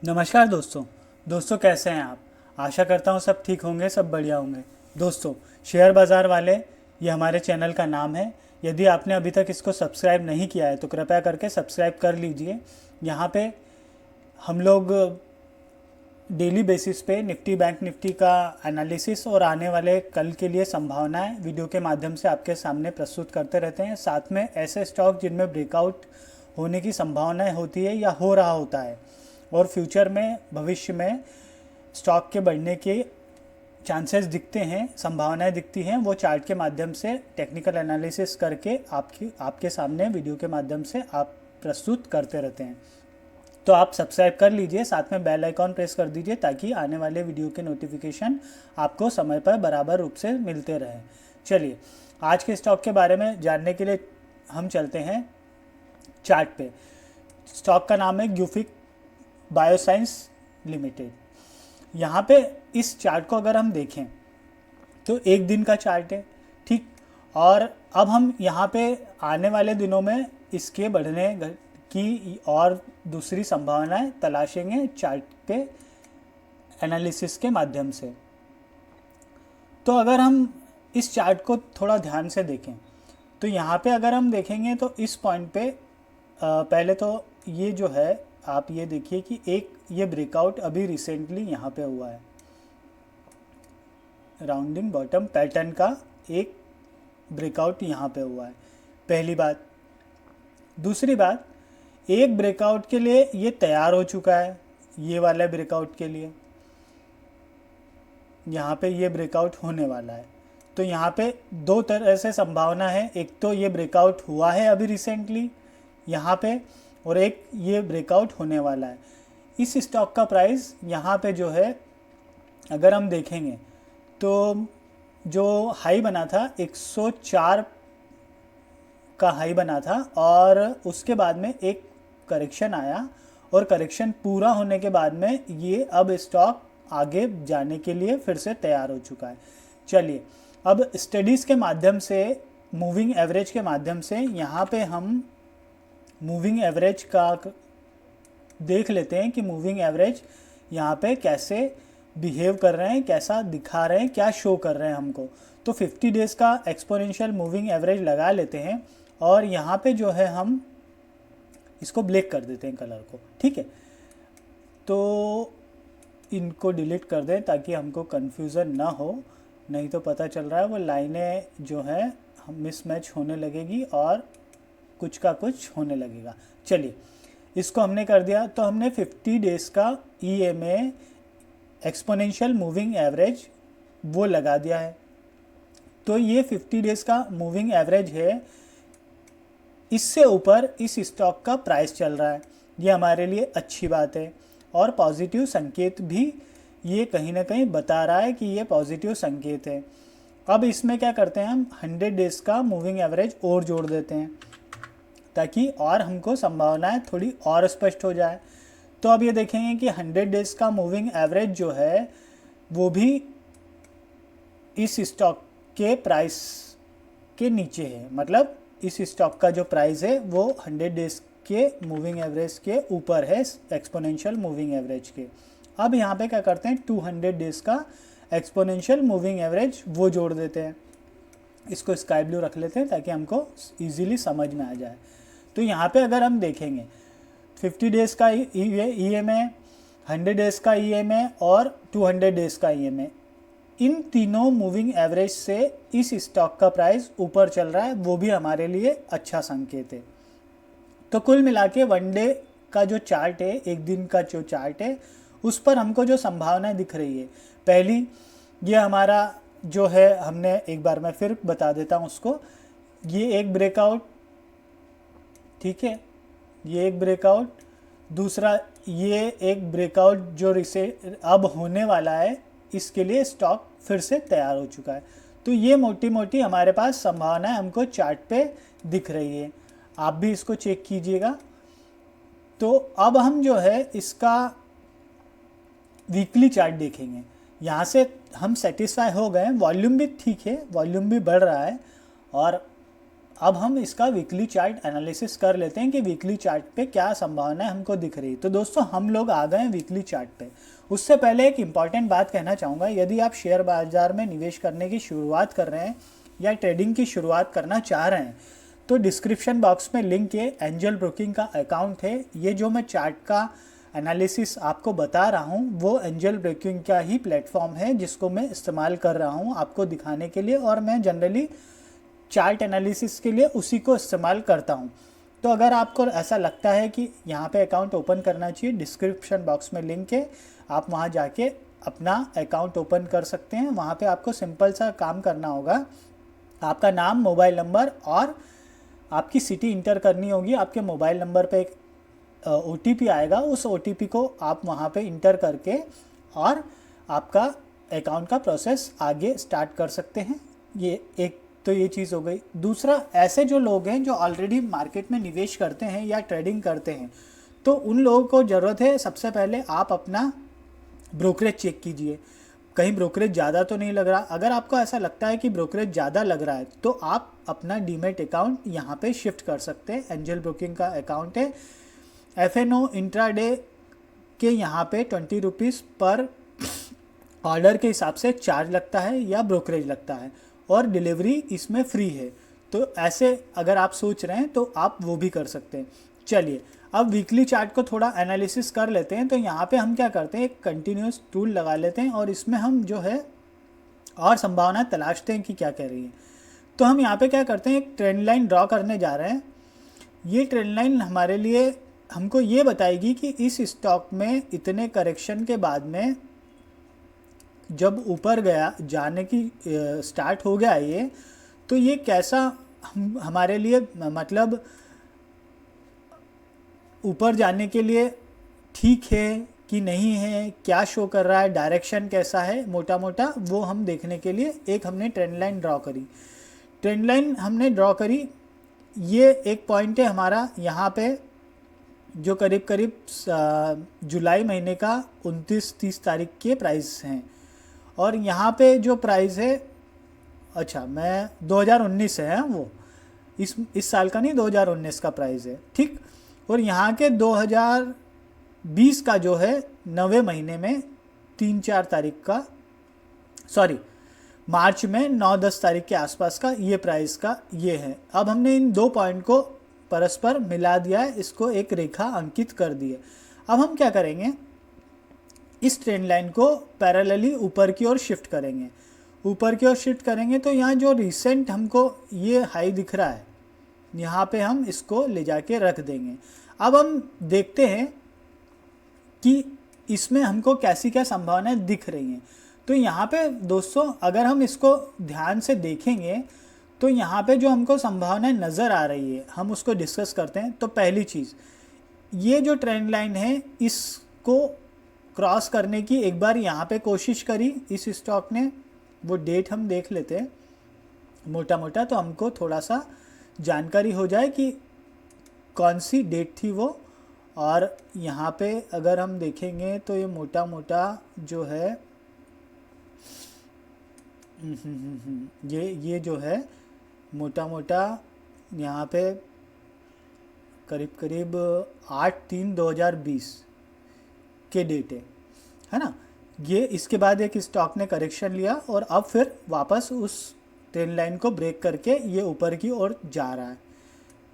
नमस्कार दोस्तों कैसे हैं आप। आशा करता हूँ सब ठीक होंगे, सब बढ़िया होंगे। दोस्तों, शेयर बाज़ार वाले ये हमारे चैनल का नाम है। यदि आपने अभी तक इसको सब्सक्राइब नहीं किया है तो कृपया करके सब्सक्राइब कर लीजिए। यहाँ पे हम लोग डेली बेसिस पे निफ्टी बैंक निफ्टी का एनालिसिस और आने वाले कल के लिए संभावनाएं वीडियो के माध्यम से आपके सामने प्रस्तुत करते रहते हैं। साथ में ऐसे स्टॉक जिनमें ब्रेकआउट होने की संभावनाएं होती है या हो रहा होता है और फ्यूचर में भविष्य में स्टॉक के बढ़ने के चांसेस दिखते हैं, संभावनाएं दिखती हैं, वो चार्ट के माध्यम से टेक्निकल एनालिसिस करके आपके सामने वीडियो के माध्यम से आप प्रस्तुत करते रहते हैं। तो आप सब्सक्राइब कर लीजिए, साथ में बेल आइकॉन प्रेस कर दीजिए ताकि आने वाले वीडियो के नोटिफिकेशन आपको समय पर बराबर रूप से मिलते रहें। चलिए, आज के स्टॉक के बारे में जानने के लिए हम चलते हैं चार्ट पे। स्टॉक का नाम है ग्यूफिक बायोसाइंस लिमिटेड। यहाँ पे इस चार्ट को अगर हम देखें तो एक दिन का चार्ट है, ठीक। और अब हम यहाँ पे आने वाले दिनों में इसके बढ़ने की और दूसरी संभावनाएं तलाशेंगे चार्ट पे एनालिसिस के माध्यम से। तो अगर हम इस चार्ट को थोड़ा ध्यान से देखें तो यहाँ पे अगर हम देखेंगे तो इस पॉइंट पे पहले तो ये जो है, आप ये देखिए कि एक ये ब्रेकआउट अभी रिसेंटली यहाँ पे हुआ है, राउंडिंग बॉटम पैटर्न का एक ब्रेकआउट यहाँ पे हुआ है, पहली बात। दूसरी बात, एक ब्रेकआउट के लिए ये तैयार हो चुका है, ये वाला ब्रेकआउट के लिए यहाँ पे ये ब्रेकआउट होने वाला है। तो यहाँ पे दो तरह से संभावना है, एक तो ये ब्रेकआउट हुआ है अभी रिसेंटली यहाँ पे, और एक ये ब्रेकआउट होने वाला है। इस स्टॉक का प्राइस यहाँ पे जो है अगर हम देखेंगे तो जो हाई बना था 104 का हाई बना था और उसके बाद में एक करेक्शन आया और करेक्शन पूरा होने के बाद में ये अब स्टॉक आगे जाने के लिए फिर से तैयार हो चुका है। चलिए, अब स्टडीज़ के माध्यम से, मूविंग एवरेज के माध्यम से यहाँ पे हम मूविंग एवरेज का देख लेते हैं कि मूविंग एवरेज यहाँ पे कैसे बिहेव कर रहे हैं, कैसा दिखा रहे हैं, क्या शो कर रहे हैं हमको। तो 50 डेज़ का एक्सपोनेंशियल मूविंग एवरेज लगा लेते हैं और यहाँ पे जो है हम इसको ब्लैक कर देते हैं कलर को, ठीक है। तो इनको डिलीट कर दें ताकि हमको कन्फ्यूज़न ना हो, नहीं तो पता चल रहा है वो लाइनें जो है मिसमैच होने लगेगी और कुछ का कुछ होने लगेगा। चलिए, इसको हमने कर दिया। तो हमने 50 डेज़ का EMA एक्सपोनेंशियल मूविंग एवरेज वो लगा दिया है। तो ये 50 डेज़ का मूविंग एवरेज है, इससे ऊपर इस स्टॉक का प्राइस चल रहा है, ये हमारे लिए अच्छी बात है और पॉजिटिव संकेत भी ये कहीं ना कहीं बता रहा है कि ये पॉजिटिव संकेत है। अब इसमें क्या करते हैं, हम 100 डेज़ का मूविंग एवरेज और जोड़ देते हैं ताकि और हमको संभावनाएं थोड़ी और स्पष्ट हो जाए। तो अब ये देखेंगे कि 100 डेज़ का मूविंग एवरेज जो है वो भी इस स्टॉक के प्राइस के नीचे है, मतलब इस स्टॉक का जो प्राइस है वो 100 डेज़ के मूविंग एवरेज के ऊपर है, एक्सपोनेंशियल मूविंग एवरेज के। अब यहाँ पे क्या करते हैं, 200 डेज़ का एक्सपोनेंशियल मूविंग एवरेज वो जोड़ देते हैं। इसको स्काई ब्लू रख लेते हैं ताकि हमको इजीली समझ में आ जाए। तो यहाँ पे अगर हम देखेंगे 50 डेज़ का EMA, 100 डेज़ का EMA और 200 डेज़ का EMA, इन तीनों मूविंग एवरेज से इस स्टॉक का प्राइस ऊपर चल रहा है, वो भी हमारे लिए अच्छा संकेत है। तो कुल मिला के वन डे का जो चार्ट है, एक दिन का जो चार्ट है, उस पर हमको जो संभावनाएं दिख रही है, पहली ये हमारा जो है, हमने एक बार मैं फिर बता देता हूँ उसको, ये एक ब्रेकआउट, ठीक है, ये एक ब्रेकआउट। दूसरा ये एक ब्रेकआउट जो अब होने वाला है, इसके लिए स्टॉक फिर से तैयार हो चुका है। तो ये मोटी मोटी हमारे पास संभावनाएं हमको चार्ट पे दिख रही है, आप भी इसको चेक कीजिएगा। तो अब हम जो है इसका वीकली चार्ट देखेंगे। यहाँ से हम सेटिस्फाई हो गए, वॉल्यूम भी ठीक है, वॉल्यूम भी बढ़ रहा है और अब हम इसका वीकली चार्ट एनालिसिस कर लेते हैं कि वीकली चार्ट पे क्या संभावना हमको दिख रही है। तो दोस्तों हम लोग आ गए हैं वीकली चार्ट पे। उससे पहले एक इम्पॉर्टेंट बात कहना चाहूँगा, यदि आप शेयर बाजार में निवेश करने की शुरुआत कर रहे हैं या ट्रेडिंग की शुरुआत करना चाह रहे हैं तो डिस्क्रिप्शन बॉक्स में लिंक है, एंजल ब्रोकिंग का अकाउंट है। ये जो मैं चार्ट का एनालिसिस आपको बता रहा हूँ वो एंजल ब्रोकिंग का ही प्लेटफॉर्म है जिसको मैं इस्तेमाल कर रहा हूँ आपको दिखाने के लिए, और मैं जनरली चार्ट एनालिसिस के लिए उसी को इस्तेमाल करता हूँ। तो अगर आपको ऐसा लगता है कि यहाँ पे अकाउंट ओपन करना चाहिए, डिस्क्रिप्शन बॉक्स में लिंक है, आप वहाँ जाके अपना अकाउंट ओपन कर सकते हैं। वहाँ पे आपको सिंपल सा काम करना होगा, आपका नाम, मोबाइल नंबर और आपकी सिटी इंटर करनी होगी। आपके मोबाइल नंबर पे एक OTP आएगा, उस OTP को आप वहाँ पे इंटर करके और आपका अकाउंट का प्रोसेस आगे स्टार्ट कर सकते हैं। ये एक तो ये चीज़ हो गई। दूसरा, ऐसे जो लोग हैं जो ऑलरेडी मार्केट में निवेश करते हैं या ट्रेडिंग करते हैं तो उन लोगों को ज़रूरत है, सबसे पहले आप अपना ब्रोकरेज चेक कीजिए, कहीं ब्रोकरेज ज़्यादा तो नहीं लग रहा। अगर आपको ऐसा लगता है कि ब्रोकरेज ज़्यादा लग रहा है तो आप अपना डीमेट अकाउंट यहाँ पे शिफ्ट कर सकते हैं। एंजल ब्रोकिंग का अकाउंट है। FNO इंट्राडे के यहाँ पे 20 रुपीज़ पर ऑर्डर के हिसाब से चार्ज लगता है या ब्रोकरेज लगता है, और डिलीवरी इसमें फ्री है। तो ऐसे अगर आप सोच रहे हैं तो आप वो भी कर सकते हैं। चलिए अब वीकली चार्ट को थोड़ा एनालिसिस कर लेते हैं। तो यहाँ पे हम क्या करते हैं, एक कंटिन्यूस टूल लगा लेते हैं और इसमें हम जो है और संभावना तलाशते हैं कि क्या कह रही है। तो हम यहाँ पे क्या करते हैं, एक ट्रेंड लाइन ड्रॉ करने जा रहे हैं। ये ट्रेंड लाइन हमारे लिए हमको ये बताएगी कि इस स्टॉक में इतने करेक्शन के बाद में जब ऊपर गया, जाने की स्टार्ट हो गया ये, तो ये कैसा हमारे लिए मतलब ऊपर जाने के लिए ठीक है कि नहीं है, क्या शो कर रहा है, डायरेक्शन कैसा है, मोटा मोटा वो हम देखने के लिए एक हमने ट्रेंड लाइन ड्रॉ करी। ट्रेंड लाइन हमने ड्रॉ करी, ये एक पॉइंट है हमारा यहाँ पे जो करीब करीब जुलाई महीने का 29-30 तारीख के प्राइस हैं, और यहाँ पे जो प्राइस है, अच्छा मैं 2019 है वो, इस साल का नहीं, 2019 का प्राइस है, ठीक। और यहाँ के 2020 का जो है 9वें महीने में 3-4 तारीख का, सॉरी मार्च में 9-10 तारीख के आसपास का ये प्राइस का ये है। अब हमने इन दो पॉइंट को परस्पर मिला दिया है, इसको एक रेखा अंकित कर दी है। अब हम क्या करेंगे, इस ट्रेंड लाइन को पैरेलली ऊपर की ओर शिफ्ट करेंगे। ऊपर की ओर शिफ्ट करेंगे तो यहाँ जो रिसेंट हमको ये हाई दिख रहा है, यहाँ पे हम इसको ले जाके रख देंगे। अब हम देखते हैं कि इसमें हमको कैसी क्या संभावनाएं दिख रही हैं। तो यहाँ पे दोस्तों अगर हम इसको ध्यान से देखेंगे तो यहाँ पे जो हमको संभावनाएं नज़र आ रही है हम उसको डिस्कस करते हैं। तो पहली चीज़, ये जो ट्रेंड लाइन है इसको क्रॉस करने की एक बार यहाँ पे कोशिश करी इस स्टॉक ने, वो डेट हम देख लेते हैं मोटा मोटा, तो हमको थोड़ा सा जानकारी हो जाए कि कौन सी डेट थी वो। और यहाँ पे अगर हम देखेंगे तो ये मोटा मोटा जो है ये जो है मोटा मोटा यहाँ पे करीब करीब 8/3/2020 के डेट है ना। ये इसके बाद एक स्टॉक ने करेक्शन लिया और अब फिर वापस उस ट्रेंड लाइन को ब्रेक करके ये ऊपर की ओर जा रहा है।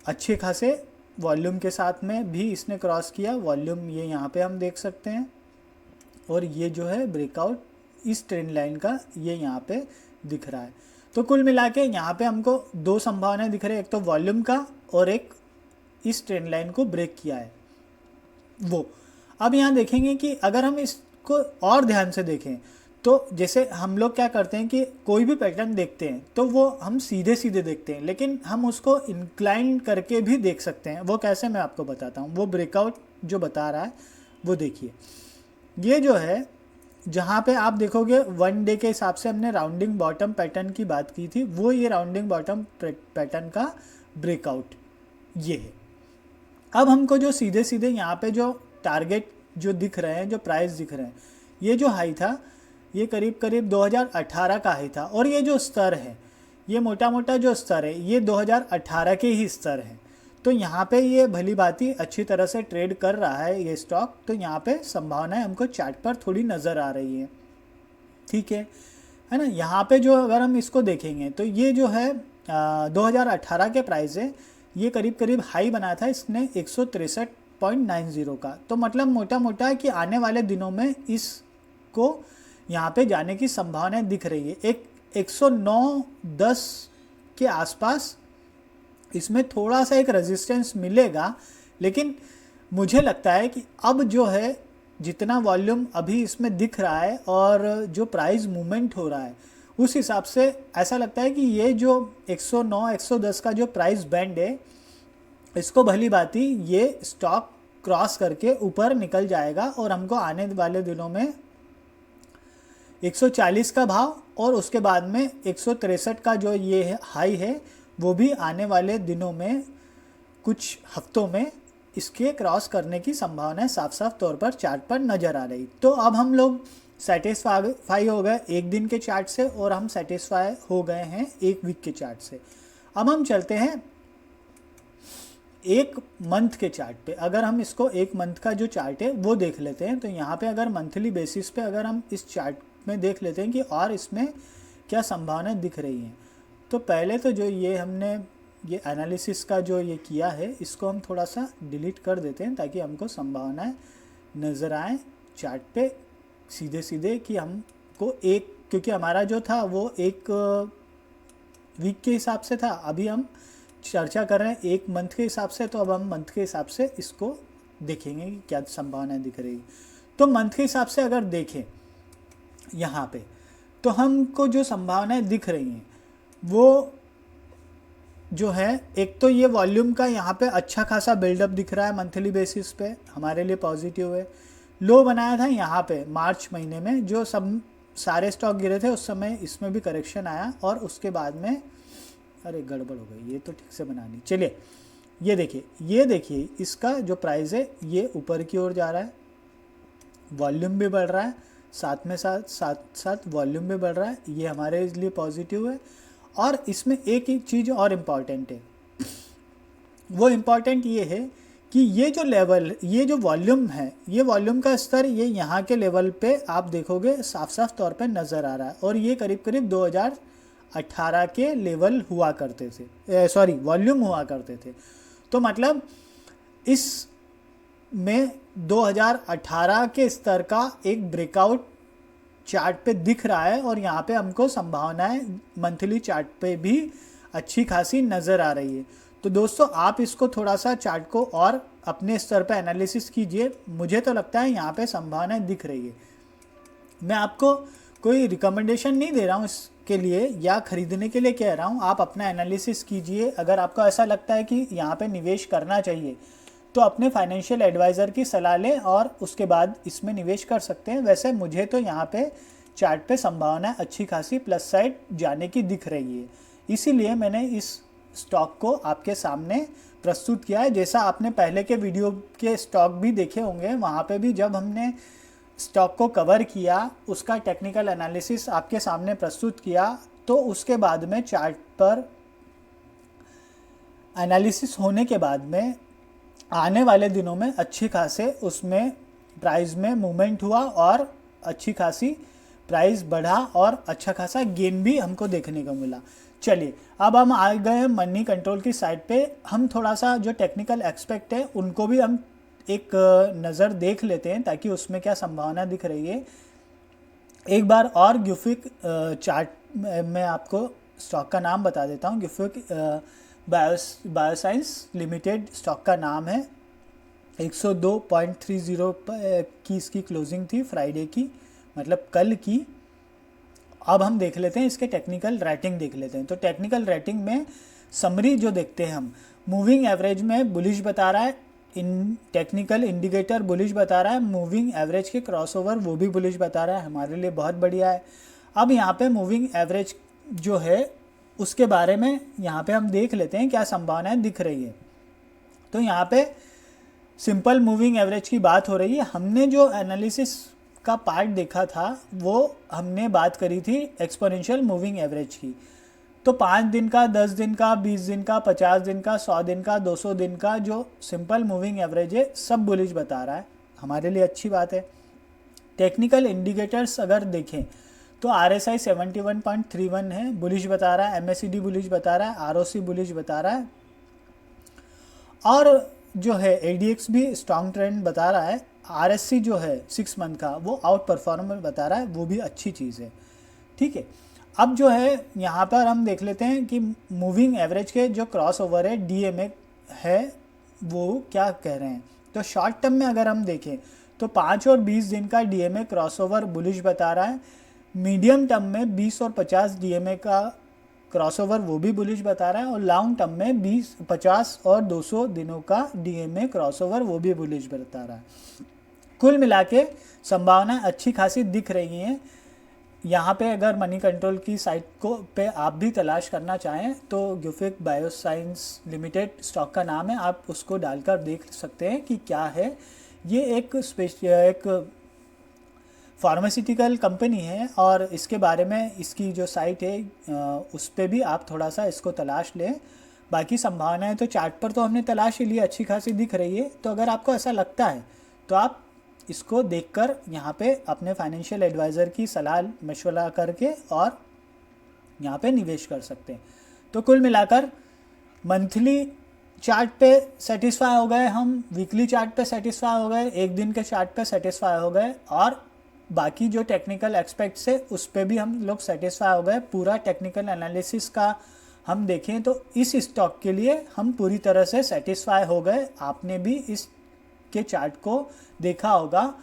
अच्छे खासे वॉल्यूम के साथ में भी इसने क्रॉस किया, वॉल्यूम ये यहाँ पे हम देख सकते हैं। और ये जो है ब्रेकआउट इस ट्रेंड लाइन का ये यहाँ पे दिख रहा है। तो कुल मिला के यहाँ पे हमको दो संभावनाएं दिख रही है, एक तो वॉल्यूम का और एक इस ट्रेंड लाइन को ब्रेक किया है वो। अब यहाँ देखेंगे कि अगर हम इसको और ध्यान से देखें तो जैसे हम लोग क्या करते हैं कि कोई भी पैटर्न देखते हैं तो वो हम सीधे सीधे देखते हैं, लेकिन हम उसको इंक्लाइन करके भी देख सकते हैं। वो कैसे, मैं आपको बताता हूँ। वो ब्रेकआउट जो बता रहा है वो देखिए, ये जो है जहाँ पे आप देखोगे 1 डे के हिसाब से हमने राउंडिंग बॉटम पैटर्न की बात की थी, वो ये राउंडिंग बॉटम पैटर्न का ब्रेकआउट ये है। अब हमको जो सीधे सीधे यहाँ पे जो टारगेट जो दिख रहे हैं, जो प्राइस दिख रहे हैं, ये जो हाई था ये करीब करीब 2018 का हाई था, और ये जो स्तर है ये मोटा मोटा जो स्तर है ये 2018 के ही स्तर हैं। तो यहाँ पे ये भली भांति अच्छी तरह से ट्रेड कर रहा है ये स्टॉक। तो यहाँ पे संभावनाएं हमको चार्ट पर थोड़ी नज़र आ रही है, ठीक है ना। यहाँ पे जो अगर हम इसको देखेंगे तो ये जो है 2018 के प्राइस है, ये करीब करीब हाई बनाया था इसने 163.90 का। तो मतलब मोटा मोटा है कि आने वाले दिनों में इसको यहाँ पे जाने की संभावनाएं दिख रही है। एक 109.10 के आसपास इसमें थोड़ा सा एक रेजिस्टेंस मिलेगा, लेकिन मुझे लगता है कि अब जो है जितना वॉल्यूम अभी इसमें दिख रहा है और जो प्राइस मूवमेंट हो रहा है उस हिसाब से ऐसा लगता है कि ये जो 109-110 का जो प्राइस बैंड है इसको भली भांति ये स्टॉक क्रॉस करके ऊपर निकल जाएगा और हमको आने वाले दिनों में 140 का भाव और उसके बाद में 163 का जो ये हाई है वो भी आने वाले दिनों में कुछ हफ्तों में इसके क्रॉस करने की संभावना साफ साफ तौर पर चार्ट पर नज़र आ रही। तो अब हम लोग सेटिस्फाई हो गए एक दिन के चार्ट से और हम सेटिस्फाई हो गए हैं एक वीक के चार्ट से। अब हम चलते हैं एक मंथ के चार्ट पे। अगर हम इसको एक मंथ का जो चार्ट है वो देख लेते हैं तो यहाँ पे अगर मंथली बेसिस पे अगर हम इस चार्ट में देख लेते हैं कि और इसमें क्या संभावना दिख रही हैं। तो पहले तो जो ये हमने ये एनालिसिस का जो ये किया है इसको हम थोड़ा सा डिलीट कर देते हैं ताकि हमको संभावनाएं नज़र आए चार्ट पे सीधे सीधे कि हमको एक, क्योंकि हमारा जो था वो एक वीक के हिसाब से था, अभी हम चर्चा कर रहे हैं एक मंथ के हिसाब से। तो अब हम मंथ के हिसाब से इसको देखेंगे कि क्या संभावनाएं दिख रही। तो मंथ के हिसाब से अगर देखें यहाँ पे तो हमको जो संभावनाएं दिख रही हैं वो जो है एक तो ये वॉल्यूम का यहाँ पे अच्छा खासा बिल्डअप दिख रहा है मंथली बेसिस पे, हमारे लिए पॉजिटिव है। लो बनाया था यहाँ पे मार्च महीने में, जो सब सारे स्टॉक गिरे थे उस समय इसमें भी करेक्शन आया और उसके बाद में अरे गड़बड़ हो गई, ये तो ठीक से बनानी। चलिए ये देखिए इसका जो प्राइस है ये ऊपर की ओर जा रहा है, वॉल्यूम भी बढ़ रहा है, साथ वॉल्यूम भी बढ़ रहा है, ये हमारे लिए पॉजिटिव है। और इसमें एक ही चीज़ और इम्पॉर्टेंट है, वो इम्पॉर्टेंट ये है कि ये जो लेवल, ये जो वॉल्यूम है, ये वॉल्यूम का स्तर ये यहाँ के लेवल पे आप देखोगे साफ साफ तौर पे नज़र आ रहा है और ये करीब करीब 2018 के लेवल हुआ करते थे, सॉरी वॉल्यूम हुआ करते थे। तो मतलब इस में 2018 के स्तर का एक ब्रेकआउट चार्ट पे दिख रहा है और यहाँ पे हमको संभावनाएं मंथली चार्ट पे भी अच्छी खासी नज़र आ रही है। तो दोस्तों आप इसको थोड़ा सा चार्ट को और अपने स्तर पे एनालिसिस कीजिए, मुझे तो लगता है यहाँ पे संभावनाएं दिख रही है। मैं आपको कोई रिकमेंडेशन नहीं दे रहा हूँ इसके लिए या ख़रीदने के लिए कह रहा हूँ, आप अपना एनालिसिस कीजिए। अगर आपको ऐसा लगता है कि यहाँ पे निवेश करना चाहिए तो अपने फाइनेंशियल एडवाइज़र की सलाह लें और उसके बाद इसमें निवेश कर सकते हैं। वैसे मुझे तो यहाँ पे चार्ट पे संभावना अच्छी खासी प्लस साइड जाने की दिख रही है, इसीलिए मैंने इस स्टॉक को आपके सामने प्रस्तुत किया है। जैसा आपने पहले के वीडियो के स्टॉक भी देखे होंगे, वहाँ पे भी जब हमने स्टॉक को कवर किया उसका टेक्निकल एनालिसिस आपके सामने प्रस्तुत किया, तो उसके बाद में चार्ट पर एनालिसिस होने के बाद में आने वाले दिनों में अच्छी खासे उसमें प्राइस में मूवमेंट हुआ और अच्छी खासी प्राइस बढ़ा और अच्छा खासा गेन भी हमको देखने को मिला। चलिए अब हम आ गए हैं मनी कंट्रोल की साइड पे। हम थोड़ा सा जो टेक्निकल एस्पेक्ट है उनको भी हम एक नज़र देख लेते हैं ताकि उसमें क्या संभावना दिख रही है। एक बार और ग्यूफिक चार्ट में आपको स्टॉक का नाम बता देता हूँ। ग्यूफिक बायोसाइंस लिमिटेड स्टॉक का नाम है। 102.30 की इसकी क्लोजिंग थी फ्राइडे की, मतलब कल की। अब हम देख लेते हैं इसके टेक्निकल रेटिंग देख लेते हैं। तो टेक्निकल रेटिंग में समरी जो देखते हैं हम, मूविंग एवरेज में बुलिश बता रहा है, इन टेक्निकल इंडिकेटर बुलिश बता रहा है, मूविंग एवरेज के क्रॉसओवर वो भी बुलिश बता रहा है, हमारे लिए बहुत बढ़िया है। अब यहाँ पे मूविंग एवरेज जो है उसके बारे में यहाँ पे हम देख लेते हैं क्या संभावनाएं दिख रही है। तो यहाँ पे सिंपल मूविंग एवरेज की बात हो रही है। हमने जो एनालिसिस का पार्ट देखा था वो हमने बात करी थी एक्सपोनेंशियल मूविंग एवरेज की। तो 5 दिन का, 10 दिन का, 20 दिन का, 50 दिन का, 100 दिन का, 200 दिन का जो सिंपल मूविंग एवरेज है सब बुलिश बता रहा है, हमारे लिए अच्छी बात है। टेक्निकल इंडिकेटर्स अगर देखें तो RSI 71.31 है, बुलिश बता रहा है। MACD बुलिश बता रहा है, ROC बुलिश बता रहा है, और जो है ADX भी स्ट्रॉन्ग ट्रेंड बता रहा है। RSC जो है 6 मंथ का वो आउट परफॉर्मर बता रहा है, वो भी अच्छी चीज़ है। ठीक है, अब जो है यहाँ पर हम देख लेते हैं कि मूविंग एवरेज के जो क्रॉस ओवर है DMA है वो क्या कह रहे हैं। तो शॉर्ट टर्म में अगर हम देखें तो 5 और 20 दिन का DMA क्रॉस ओवर बुलिश बता रहा है। मीडियम टर्म में 20 और 50 DMA का क्रॉसओवर वो भी बुलिश बता रहा है, और लॉन्ग टर्म में 20, 50 और 200 दिनों का DMA क्रॉसओवर वो भी बुलिश बता रहा है। कुल मिला के संभावना अच्छी खासी दिख रही हैं। यहाँ पे अगर मनी कंट्रोल की साइट को पे आप भी तलाश करना चाहें तो गुफिक बायोसाइंस लिमिटेड स्टॉक का नाम है, आप उसको डालकर देख सकते हैं कि क्या है। ये एक फार्मास्यूटिकल कंपनी है, और इसके बारे में इसकी जो साइट है उस पर भी आप थोड़ा सा इसको तलाश लें। बाकी संभावनाएं तो चार्ट पर तो हमने तलाश ही ली, अच्छी खासी दिख रही है। तो अगर आपको ऐसा लगता है तो आप इसको देखकर यहाँ पे अपने फाइनेंशियल एडवाइज़र की सलाह मशवरा करके और यहाँ पे निवेश कर सकते हैं। तो कुल मिलाकर मंथली चार्ट पे सेटिस्फाई हो गए हम, वीकली चार्ट पे सेटिस्फाई हो गए, एक दिन के चार्ट पे सेटिस्फाई हो गए, और बाकी जो टेक्निकल एस्पेक्ट्स है उस पर भी हम लोग सेटिस्फाई हो गए। पूरा टेक्निकल एनालिसिस का हम देखें तो इस स्टॉक के लिए हम पूरी तरह से सेटिस्फाई हो गए। आपने भी इस के चार्ट को देखा होगा,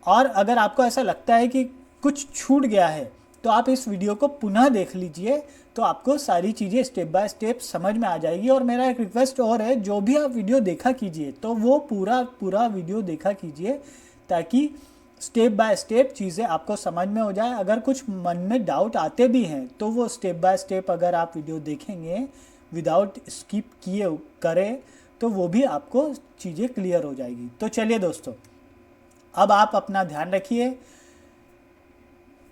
और अगर आपको ऐसा लगता है कि कुछ छूट गया है तो आप इस वीडियो को पुनः देख लीजिए, तो आपको सारी चीज़ें स्टेप बाय स्टेप समझ में आ जाएगी। और मेरा एक रिक्वेस्ट और है, जो भी आप वीडियो देखा कीजिए तो वो पूरा वीडियो देखा कीजिए, ताकि स्टेप बाय स्टेप चीज़ें आपको समझ में हो जाए। अगर कुछ मन में डाउट आते भी हैं तो वो स्टेप बाय स्टेप अगर आप वीडियो देखेंगे विदाउट स्किप किए करें तो वो भी आपको चीज़ें क्लियर हो जाएगी। तो चलिए दोस्तों, अब आप अपना ध्यान रखिए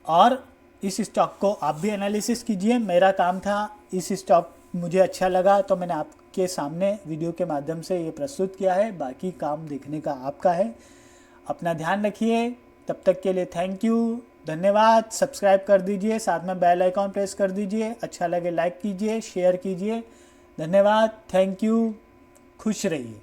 और इस स्टॉक को आप भी एनालिसिस कीजिए। मेरा काम था, इस स्टॉक मुझे अच्छा लगा तो मैंने आपके सामने वीडियो के माध्यम से ये प्रस्तुत किया है, बाकी काम देखने का आपका है। अपना ध्यान रखिए, तब तक के लिए थैंक यू, धन्यवाद। सब्सक्राइब कर दीजिए, साथ में बेल आइकॉन प्रेस कर दीजिए, अच्छा लगे लाइक कीजिए, शेयर कीजिए। धन्यवाद, थैंक यू, खुश रहिए।